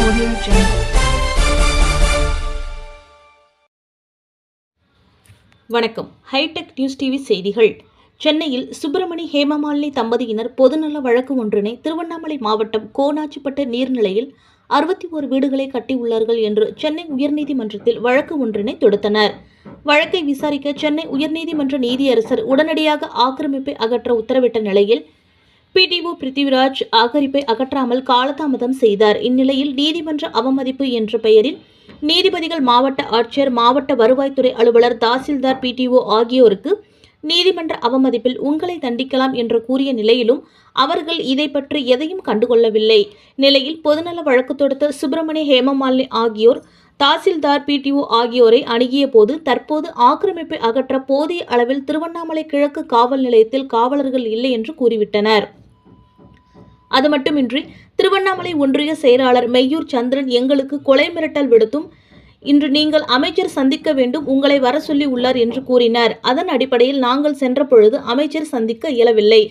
Audio Jungle. வணக்கம். Hitech news TV செய்திகள். சென்னையில் சுப்பிரமணி ஹேமமாலினி தம்பதியினர் பொதுநல வழக்கு ஒன்றினை திருவண்ணாமலை மாவட்டம் கோனாச்சிப்பட்டு நீர்நிலையில் 61 வீடுகளை கட்டியுள்ளார்கள் என்று சென்னை உயர்நீதிமன்றத்தில் வழக்கு ஒன்றினை தொடுத்தனர். வழக்கை விசாரிக்க சென்னை உயர்நீதிமன்ற நீதியரசர் உடனடியாக ஆக்கிரமிப்பை அகற்ற உத்தரவிட்ட நிலையில் PTO பிருத்திவிராஜ் ஆக்கிரமிப்பை அகற்றாமல் காலதாமதம் செய்தார். இந்நிலையில் நீதிமன்ற அவமதிப்பு என்ற பெயரில் நீதிபதிகள், மாவட்ட ஆட்சியர், மாவட்ட வருவாய்த்துறை அலுவலர், தாசில்தார், PTO ஆகியோருக்கு நீதிமன்ற அவமதிப்பில் உங்களை தண்டிக்கலாம் என்று கூறிய நிலையிலும் அவர்கள் இதை பற்றி எதையும் கண்டுகொள்ளவில்லை. நிலையில் பொதுநல வழக்கு தொடுத்த சுப்பிரமணி ஹேமமாலினி ஆகியோர் தாசில்தார், PTO ஆகியோரை அணுகிய போது தற்போது ஆக்கிரமிப்பை அகற்ற போதிய அளவில் திருவண்ணாமலை கிழக்கு காவல் நிலையத்தில் காவலர்கள் இல்லை என்று கூறிவிட்டனர். அது மட்டுமின்றி திருவண்ணாமலை ஒன்றிய செயலாளர் மெய்யூர் சந்திரன் எங்களுக்கு கொலை மிரட்டல் விடுத்தும் இன்று நீங்கள் அமைச்சர் சந்திக்க வேண்டும், உங்களை வர சொல்லி உள்ளார் என்று கூறினார். அதன் அடிப்படையில் நாங்கள் சென்ற பொழுது அமைச்சர் சந்திக்க இயலவில்லை.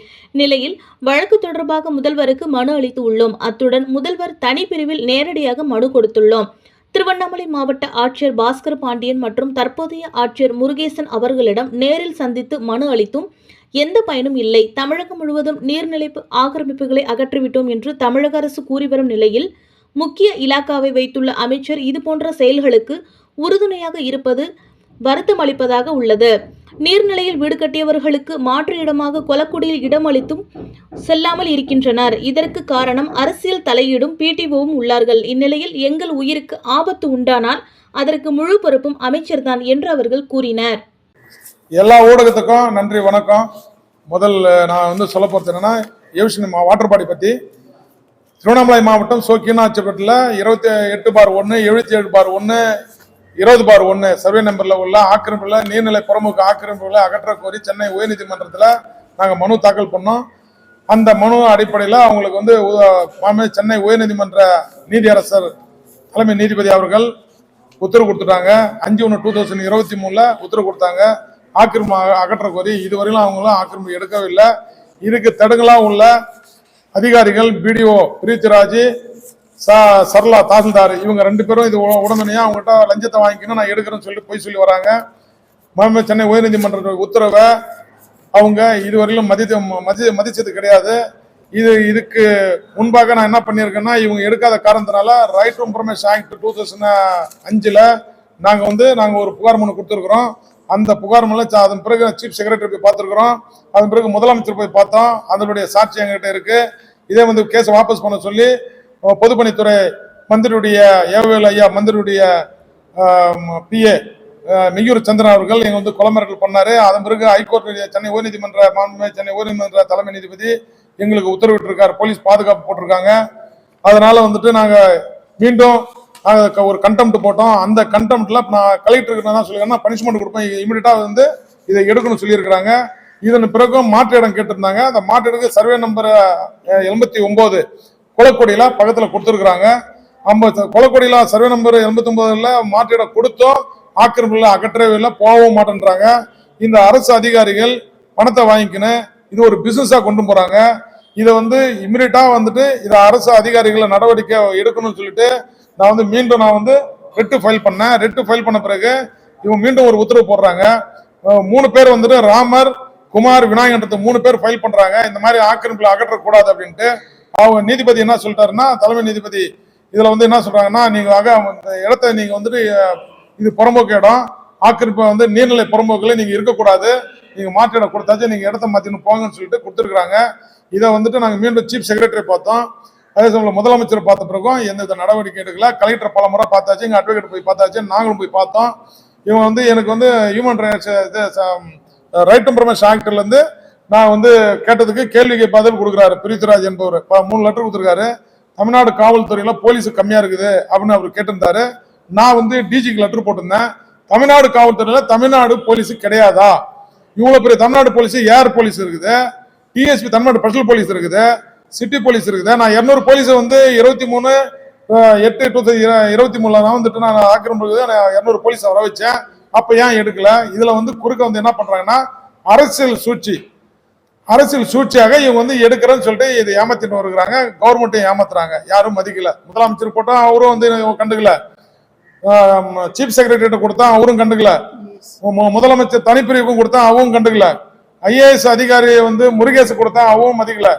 நிலையில் வழக்கு தொடர்பாக முதல்வருக்கு மனு அளித்து உள்ளோம். அத்துடன் முதல்வர் தனிப்பிரிவில் நேரடியாக மனு கொடுத்துள்ளோம். திருவண்ணாமலை மாவட்ட ஆட்சியர் பாஸ்கர் பாண்டியன் மற்றும் தற்போதைய ஆட்சியர் முருகேசன் அவர்களிடம் நேரில் சந்தித்து மனு அளித்தும் எந்த பயனும் இல்லை. தமிழகம் முழுவதும் நீர்நிலை ஆக்கிரமிப்புகளை அகற்றிவிட்டோம் என்று தமிழக அரசு கூறி வரும் நிலையில் முக்கிய இலாக்காவை வைத்துள்ள அமைச்சர் இதுபோன்ற செயல்களுக்கு உறுதுணையாக இருப்பது வருத்தம் அளிப்பதாக உள்ளது. நீர்நிலையில் வீடு கட்டியவர்களுக்கு மாற்று இடமாக கொலக்குடியில் இடம் அளித்தும் செல்லாமல் இருக்கின்றனர். இதற்கு காரணம் அரசியல் தலையீடும் PTOவும் உள்ளார்கள். இந்நிலையில் எங்கள் உயிருக்கு ஆபத்து உண்டானால் அதற்கு முழு பொறுப்பும் அமைச்சர்தான் என்று அவர்கள் கூறினர். எல்லா ஊடகத்துக்கும் நன்றி, வணக்கம். முதல்ல நான் சொல்ல போகிறது என்னன்னா, ஏவிஷன் வாட்டர் பாடி பற்றி திருவண்ணாமலை மாவட்டம் சோக்கியனாச்சிப்பட்டில் 28/1, 77/1, 20/1 சர்வே நம்பரில் உள்ள ஆக்கிரமிப்புல நீர்நிலை புறமுக ஆக்கிரமிப்புகளை அகற்ற கோரி சென்னை உயர்நீதிமன்றத்தில் நாங்கள் மனு தாக்கல் பண்ணோம். அந்த மனு அடிப்படையில் அவங்களுக்கு சென்னை உயர்நீதிமன்ற நீதியரசர் தலைமை நீதிபதி அவர்கள் உத்தரவு கொடுத்துட்டாங்க. 5/1/2023 உத்தரவு கொடுத்தாங்க. ஆக்கிரமிப்பு அகற்ற கோரி இதுவரையிலும் அவங்களும் ஆக்கிரமிப்பு எடுக்கவில்லை. இதுக்கு தடுங்களாக உள்ள அதிகாரிகள் BDO பிருத்திவிராஜ், சரளா தாசில்தார், இவங்க 2 பேரும் இது உடனடியாக அவங்ககிட்ட லஞ்சத்தை வாங்கிக்கணும், நான் எடுக்கிறேன்னு சொல்லிட்டு போய் சொல்லி வராங்க. சென்னை உயர்நீதிமன்ற உத்தரவை அவங்க இதுவரையிலும் மதிச்சது கிடையாது. இதுக்கு முன்பாக நான் என்ன பண்ணியிருக்கேன்னா, இவங்க எடுக்காத காரணத்தினால ரைட் டு இன்ஃபர்மேஷன் ஆக்ட் 2005 நாங்கள் ஒரு புகார் மனு கொடுத்துருக்குறோம். அந்த புகார் மனு அதன் பிறகு சீஃப் செக்ரட்டரி போய் பார்த்துருக்குறோம். அதன் பிறகு முதலமைச்சர் போய் பார்த்தோம். அதனுடைய சாட்சி எங்கிட்ட இருக்கு. இதே கேஸை வாபஸ் பண்ண சொல்லி பொதுப்பணித்துறை மந்திரியுடைய ஏவவேல் ஐயா மந்திரியுடைய PA மெய்யூர் சந்திரன் அவர்கள் எங்க கொலமிரட்டல் பண்ணாரு. அதன் பிறகு ஹைகோர்ட் சென்னை உயர்நீதிமன்ற தலைமை நீதிபதி எங்களுக்கு உத்தரவிட்டு இருக்காரு. போலீஸ் பாதுகாப்பு போட்டிருக்காங்க. அதனால நாங்க மீண்டும் ஒரு கண்டெம்ட் போட்டோம். அந்த கண்டெம்ட்ல நான் கலெக்டருக்கு தான் சொல்லியிருக்கேன், பனிஷ்மெண்ட் கொடுப்பேன், இமீடியட்டா இதை எடுக்கணும்னு சொல்லியிருக்கிறாங்க. இதன் பிறகு மாற்று இடம் கேட்டிருந்தாங்க. அந்த மாற்று இடத்துக்கு சர்வே நம்பர் 89 கொலக்கொடியில பக்கத்துல கொடுத்துருக்காங்க. கொலக்கொடியில சர்வே நம்பர் 89 மாற்று இடம் கொடுத்தோம். ஆக்கிரமிப்புல அகற்றவே இல்லை, போகவும் மாட்டேன்றாங்க. இந்த அரசு அதிகாரிகள் பணத்தை வாங்கிக்கணும், இது ஒரு பிசினஸா கொண்டு போறாங்க. இதை இமிடியட்டா இதை அரசு அதிகாரிகளை நடவடிக்கை எடுக்கணும்னு சொல்லிட்டு நான் மீண்டும் ரெட்டு ஃபைல் பண்ணேன். ரெட்டு ஃபைல் பண்ண பிறகு இவங்க மீண்டும் ஒரு உத்தரவு போடுறாங்க. 3 பேர் ராமர், குமார், விநாயகன்றத 3 பேர் ஃபைல் பண்றாங்க. இந்த மாதிரி ஆக்கிரமிப்புல அகற்றக்கூடாது அப்படின்ட்டு. அவங்க நீதிபதி என்ன சொல்லிட்டாருன்னா, தலைமை நீதிபதி இதுல என்ன சொல்றாங்கன்னா, நீங்க இடத்த நீங்க இது புறம்போக்கு இடம், ஆக்கிரமிப்பு நீர்நிலை புறம்போக்குல நீங்க இருக்கக்கூடாது, நீங்க மாற்று இடம் கொடுத்தாச்சு, நீங்க இடத்த மாத்தின்னு போங்கன்னு சொல்லிட்டு கொடுத்துருக்காங்க. இதை நாங்க மீண்டும் சீஃப் செக்ரட்டரி பார்த்தோம். அதே சமயம் முதலமைச்சர் பார்த்த பிறகும் எந்த நடவடிக்கை எடுக்கல. கலெக்டர் பல முறை பார்த்தாச்சு, எங்க அட்வொகேட் போய் பார்த்தாச்சு, நாங்களும் போய் பார்த்தோம். இவங்க எனக்கு ஹியூமன் ரைட் டு இன்ஃபர்மேஷன் ஆக்ட்ல நான் கேட்டதுக்கு கேள்விக்கு பதில் கொடுக்குறாரு பிருத்திவிராஜ் என்பவர். 3 லெட்டர் கொடுத்துருக்காரு. தமிழ்நாடு காவல்துறையில போலீஸ் கம்மியா இருக்குது அப்படின்னு அவர் கேட்டிருந்தாரு. நான் DGக்கு லெட்டர் போட்டிருந்தேன். தமிழ்நாடு காவல்துறையில தமிழ்நாடு போலீஸ் கிடையாதா? இவ்வளவு பெரிய தமிழ்நாடு போலீஸ், ஏர் போலீஸ் இருக்குது, TSP தமிழ்நாடு ஸ்பெஷல் போலீஸ் இருக்குது, சிட்டி போலீஸ் இருக்குது. நான் 200 போலீஸ் 23/8/2023 நான் ஆக்கிரமிப்பு 200 போலீஸ் வர வச்சேன். அப்ப ஏன் எடுக்கல? இதுல குறுக்க என்ன பண்றாங்கன்னா, அரசியல் சூழ்ச்சி, அரசியல் சூழ்ச்சியாக இவங்க வந்து எடுக்கிறேன்னு சொல்லிட்டு இது ஏமாத்திட்டு வருகிறாங்க. கவர்மெண்ட்டையும் ஏமாத்துறாங்க. யாரும் மதிக்கல. முதலமைச்சர் போட்டா அவரும் வந்து கண்டுக்கல. சீஃப் செக்ரட்டரி கொடுத்தா அவரும் கண்டுக்கல. முதலமைச்சர் தனிப்பிரிவுக்கும் கொடுத்தா அவரும் கண்டுக்கல. IAS அதிகாரி வந்து முருகேசு கொடுத்தா அவரும் மதிக்கல.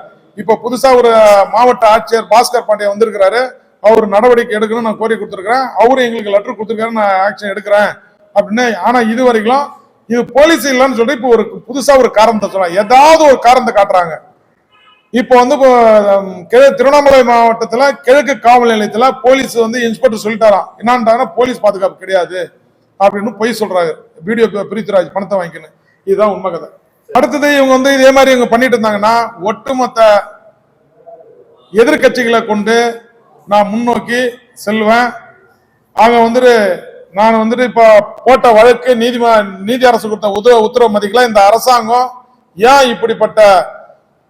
இப்ப புதுசா ஒரு மாவட்ட ஆட்சியர் பாஸ்கர் பாண்டியா வந்திருக்கிறாரு. அவர் நடவடிக்கை எடுக்கணும்னு நான் கோரி கொடுத்துருக்கிறேன். அவரும் எங்களுக்கு லெட்டர் கொடுத்துருக்காரு, நான் ஆக்ஷன் எடுக்கிறேன் அப்படின்னு. ஆனா இது வரைக்கும் இது போலீஸ் இல்லைன்னு சொல்லி இப்போ ஒரு புதுசா ஒரு காரணத்தை சொல்றாங்க. ஏதாவது ஒரு காரணத்தை காட்டுறாங்க. இப்போ வந்து திருவண்ணாமலை மாவட்டத்துல கிழக்கு காவல் நிலையத்துல போலீஸ் வந்து இன்ஸ்பெக்டர் சொல்லிட்டாராம், என்னன்றாங்கன்னா போலீஸ் பாதுகாப்பு கிடையாது அப்படின்னு பொய் சொல்றாங்க. வீடியோ பிரித்ராஜ் பணத்தை வாங்கிக்கணும். இதுதான் உண்மை கதை. அடுத்தது இவங்க வந்து இதே மாதிரி இவங்க பண்ணிட்டு இருந்தாங்கன்னா ஒட்டுமொத்த எதிர்கட்சிகளை கொண்டு நான் முன்னோக்கி செல்வேன். ஆக வந்துட்டு நான் வந்துட்டு இப்ப போட்ட வழக்கு நீதி அரசு கொடுத்த உத்தரவு மதிக்கல. இந்த அரசாங்கம் ஏன் இப்படிப்பட்ட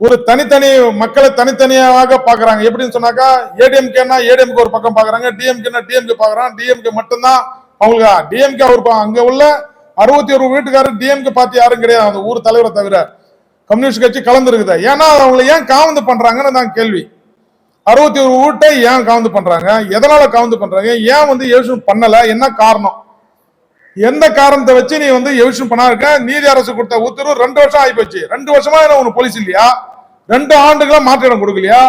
ஒரு தனித்தனி மக்களை தனித்தனியாக பாக்குறாங்க? எப்படின்னு சொன்னாக்கா ஏடிஎம்கேனா ஏடிஎம்கே ஒரு பக்கம் பாக்குறாங்க, டிஎம்கேனா டிஎம்கே பாக்குறாங்க. டிஎம்கே மட்டும்தான் அவங்களுக்கு டிஎம்கே அவர் அங்க உள்ள 61 வீட்டுக்காரர் டிஎம்கே பார்த்து யாரும் கிடையாது, அந்த ஊர் தலைவரை தவிர. கம்யூனிஸ்ட் கட்சி கலந்து இருக்குது. ஏன்னா அவங்களை ஏன் காவந்து பண்றாங்கன்னு தான் கேள்வி. 61 வீட்டை ஏன் காவந்து பண்றாங்க? எதனால காவந்து பண்றாங்க? ஏன் வந்து எவிஷன் பண்ணல? என்ன காரணம்? எந்த காரணத்தை வச்சு நீ வந்து எவிஷன் பண்ணா இருக்க? நீதி அரசு கொடுத்த உத்தரவு 2 வருஷம் ஆகி போச்சு. 2 வருஷமா உனக்கு போலீஸ் இல்லையா? 2 ஆண்டுகளா மாற்றிடம் கொடுக்கலையா?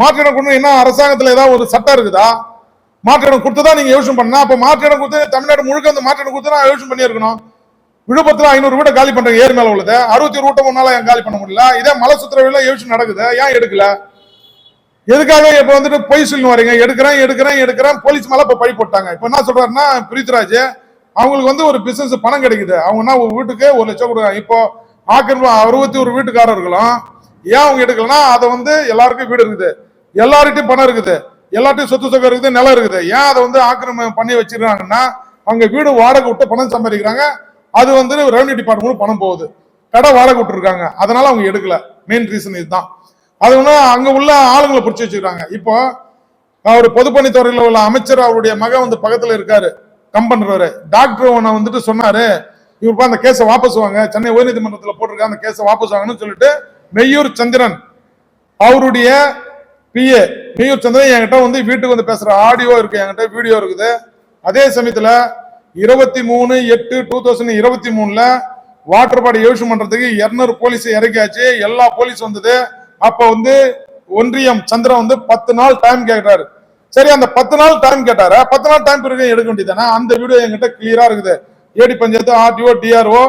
மாற்றிடம் கொடுக்கணும் என்ன அரசாங்கத்துல ஏதாவது ஒரு சட்டம் இருக்குதா? மாற்றிடம் கொடுத்துதான் நீங்க எவிஷன் பண்ணா. அப்ப மாற்றிடம் கொடுத்து தமிழ்நாடு முழுக்க வந்து மாற்றிடம் கொடுத்து நான் எவிஷன் பண்ணி இருக்கணும். விழுப்புரத்துல 500 வீட்டை காலி பண்றாங்க. ஏரி மேல உள்ளது 61 வீட்டை முன்னால ஏன் காலி பண்ண முடியல? இதே மலை சுத்திரவில எவிஷன் நடக்குது, ஏன் எடுக்கல? எதுக்காக இப்ப வந்துட்டு பொய் சொல்லி வரீங்க? எடுக்கிறேன் போலீஸ் மேல இப்ப பழி போட்டாங்க. இப்ப என்ன சொல்றாருன்னா பிரித்ராஜ், அவங்களுக்கு வந்து ஒரு பிசினஸ் பணம் கிடைக்குது, அவங்கன்னா ஒரு வீட்டுக்கு 1 லட்சம் கொடுக்குறாங்க. இப்போ ஆக்கிரமிப்பு 61 வீட்டுக்காரர்களும் ஏன் அவங்க எடுக்கலன்னா, அதை வந்து எல்லாருக்கும் வீடு இருக்குது, எல்லார்கிட்டையும் பணம் இருக்குது, எல்லார்ட்டையும் சொத்து சொகம் இருக்குது, நிலம் இருக்குது. ஏன் அதை வந்து ஆக்கிரமிப்பு பண்ணி வச்சிருக்காங்கன்னா, அங்க வீடு வாடகை விட்டு பணம் சம்பாதிக்கிறாங்க. அது வந்து ரெவன்யூ டிபார்ட்மெண்ட் பணம் போகுது, கடை வாடகை விட்டுருக்காங்க. அதனால அவங்க எடுக்கல. மெயின் ரீசன் இதுதான். அது ஒண்ணு அங்க உள்ள ஆளுங்களை பிடிச்சி வச்சிருக்காங்க. இப்போ அவர் பொதுப்பணித்துறையில உள்ள அமைச்சர் அவருடைய மகன் வந்து பக்கத்துல இருக்காரு, கம்பன்றவர் டாக்டர் வந்துட்டு சொன்னாரு, இவருப்பா அந்த கேஸை வாபஸ் வாங்க, சென்னை உயர்நீதிமன்றத்தில் போட்டிருக்க அந்த கேஸை வாபஸ் வாங்கன்னு சொல்லிட்டு மெய்யூர் சந்திரன் அவருடைய PA மெய்யூர் சந்திரன் என்கிட்ட வந்து வீட்டுக்கு வந்து பேசுற ஆடியோ இருக்கு, என்கிட்ட வீடியோ இருக்குது. அதே சமயத்துல 23/8/2023 வாட்டர் பாடி எவிஷன் பண்றதுக்கு 200 போலீஸ் இறக்கியாச்சு. எல்லா போலீஸ் வந்தது. அப்ப வந்து ஒன்றியம் சந்திரன் வந்து 10 நாள் டைம் கேட்டாரு. சரி, அந்த 10 நாள் டைம் கேட்டாரு. 10 நாள் டைம் பிறகு எடுக்க வேண்டியதானே? அந்த வீடியோ என்கிட்ட கிளியரா இருக்குது. ஏடி பஞ்சாயத்து, RTO, DRO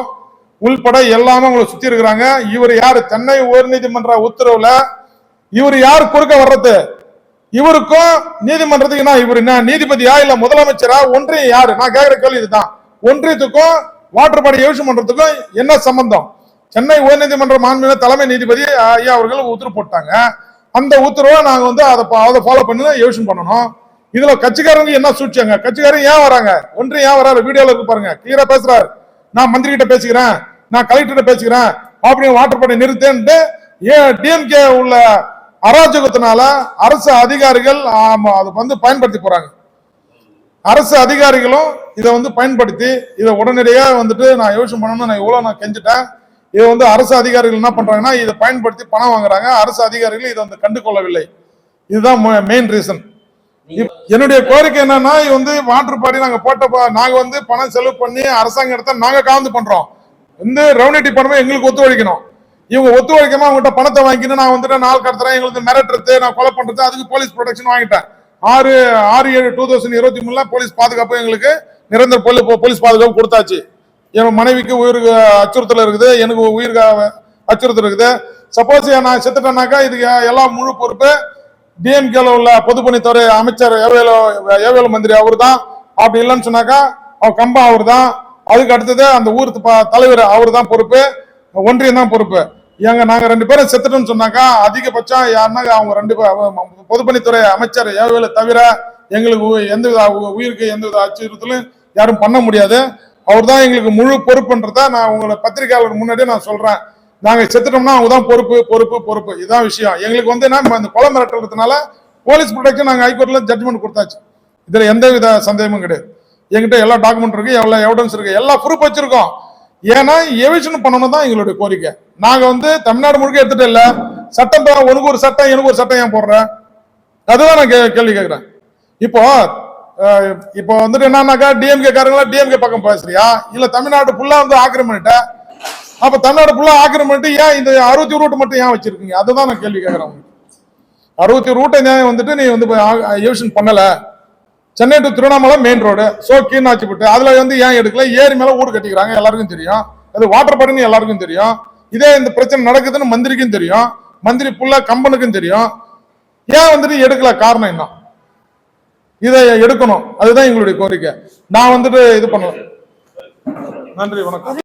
உள்பட எல்லாமே உங்களை சுத்தி இருக்கிறாங்க. இவர் யாரு? சென்னை உயர்நீதிமன்ற உத்தரவுல இவர் யாரு குறுக்க வர்றது? இவருக்கும் நீதிமன்றத்துக்கு இவர் என்ன நீதிபதியா இல்ல முதலமைச்சரா? ஒன்றியம் யாரு? நான் கேட்கிற கேள்வி இதுதான். ஒன்றியத்துக்கும் வாட்டர் பாடி எவிஷன் பண்றதுக்கும் என்ன சம்பந்தம்? சென்னை உயர்நீதிமன்ற மாண்புமிகு தலைமை நீதிபதி ஐயா அவர்கள் உத்தரவு போட்டாங்க. அந்த உத்தரவை நாங்க வந்து அதை ஃபாலோ பண்ணி எவிஷன் பண்ணணும். இதுல கட்சிக்காரங்க என்ன சூழ்ச்சியாங்க? கட்சிக்காரங்க ஏன் வராங்க? ஒன்றியம் ஏன் வராரு? வீடியோல இருக்கு பாருங்க, கிளியரா பேசுறாரு. நான் மந்திரி கிட்ட பேசிக்கிறேன், நான் கலெக்டர் பேசிக்கிறேன் அப்படின்னு வாட்டர் பாடி நிறுத்தேன்ட்டு டிஎம்கே உள்ள அராஜகத்தினால அரசு அதிகாரிகள் அதை வந்து பயன்படுத்தி போறாங்க. அரசு அதிகாரிகளும் இதை வந்து பயன்படுத்தி இதை உடனடியாக வந்துட்டு நான் எவிஷன் பண்ணணும், நான் எவ்வளவு நான் கெஞ்சிட்டேன். இதை வந்து அரசு அதிகாரிகள் என்ன பண்றாங்கன்னா இதை பயன்படுத்தி பணம் வாங்குறாங்க. அரசு அதிகாரிகள் இதை வந்து கண்டு கொள்ளவில்லை. இதுதான் மெயின் ரீசன். என்னுடைய கோரிக்கை என்னன்னா, இது வந்து வாட்டர் பாடி நாங்க நாங்க வந்து பணம் செலவு பண்ணி அரசாங்க இடத்த நாங்க காந்து பண்றோம். வந்து ரெவன்யூ டிபார்ட்மெண்ட் எங்களுக்கு ஒத்துழைக்கணும். இவங்க ஒத்துழைக்காம அவங்ககிட்ட பணத்தை வாங்கிட்டு நான் வந்துட்டு நாள் கடத்துறேன், எங்களுக்கு மிரட்டுறது, நான் கொலை பண்றது, அதுக்கு போலீஸ் ப்ரொடெக்ஷன் வாங்கிட்டேன். 6/7/2023 போலீஸ் பாதுகாப்பு எங்களுக்கு நிரந்தர போலீஸ் பாதுகாப்பு கொடுத்தாச்சு. என் மனைவிக்கு உயிருக்கு அச்சுறுத்தல் இருக்குது, எனக்கு உயிருக்கு அச்சுறுத்தல் இருக்குது. சப்போஸ் நான் செத்துட்டேன்னாக்கா இதுக்கு எல்லாம் முழு பொறுப்பு டிஎம்கேல உள்ள பொதுப்பணித்துறை அமைச்சர் ஏவேலு மந்திரி அவர் தான். அப்படி இல்லைன்னு சொன்னாக்கா அவர் கம்பா அவர் தான். அதுக்கு அடுத்தது அந்த ஊர் தலைவர் அவர் தான் பொறுப்பு, ஒன்றியம் தான் பொறுப்பு. நாங்க 2 பேரும் செத்துட்டோம்னு சொன்னாக்கா அதிகபட்சம் யாருன்னா அவங்க 2 பொதுப்பணித்துறை அமைச்சர் ஏவேலு தவிர எங்களுக்கு எந்தவித உயிருக்கு எந்தவித அச்சுறுத்தலும் யாரும் பண்ண முடியாது. அவர் தான் எங்களுக்கு முழு பொறுப்புன்றத நான் உங்களை பத்திரிகையாளர் முன்னாடியே நான் சொல்றேன். நாங்க செத்துட்டோம்னா அவங்க தான் பொறுப்பு. இதுதான் விஷயம். எங்களுக்கு வந்து அந்த கொலை மிரட்டுறதுனால போலீஸ் ப்ரொடெக்ஷன் நாங்க ஹைகோர்ட்ல ஜட்ஜ்மெண்ட் கொடுத்தாச்சு. இதுல எந்த வித சந்தேகமும் கிடையாது. என்கிட்ட எல்லா டாக்குமெண்ட் இருக்கு, எல்லா எவிடன்ஸ் இருக்கு, எல்லா ப்ரூஃப் வச்சிருக்கோம். ஏன்னா எவிஷன் பண்ணணும் தான் எங்களுடைய கோரிக்கை. நாங்க வந்து தமிழ்நாடு முழுக்க எடுத்துட்டு இல்ல, சட்டம் உனக்கு ஒரு சட்டம் எனக்கு ஒரு சட்டம் ஏன் போடுற, அதுதான் நான் கேள்வி கேட்கிறேன். இப்போ இப்போ வந்துட்டு என்னன்னாக்கா டிஎம்கே காரங்களா டிஎம்கே பக்கம் பேசுறியா, இல்ல தமிழ்நாடு ஃபுல்லா வந்து ஆக்கிரமிட்ட, அப்ப தமிழ்நாடு ஃபுல்லா ஆக்கிரமிட்டு ஏன் இந்த 60 ரூட் மட்டும் ஏன் வச்சிருக்கீங்க, அதுதான் நான் கேள்வி கேட்கிறேன். 60 ரூட்டை வந்து நீ வந்து எவிஷன் பண்ணல. Chennai to Tiruvannamalai main road சோக்கின்னு ஆச்சுப்பட்டு அதுல வந்து ஏன் எடுக்கல, ஏரி மேல வீடு கட்டிக்கிறாங்க, எல்லாருக்கும் தெரியும். அது வாட்டர் பாடின்னு எல்லாருக்கும் தெரியும். இதே இந்த பிரச்சனை நடக்குதுன்னு மந்திரிக்கும் தெரியும், மந்திரி ஃபுல்லா கம்பனுக்கும் தெரியும். ஏன் வந்துட்டு எடுக்கல, காரணம் என்ன, இதை எடுக்கணும். அதுதான் எங்களுடைய கோரிக்கை. நான் வந்துட்டு இது பண்ணல. நன்றி, வணக்கம்.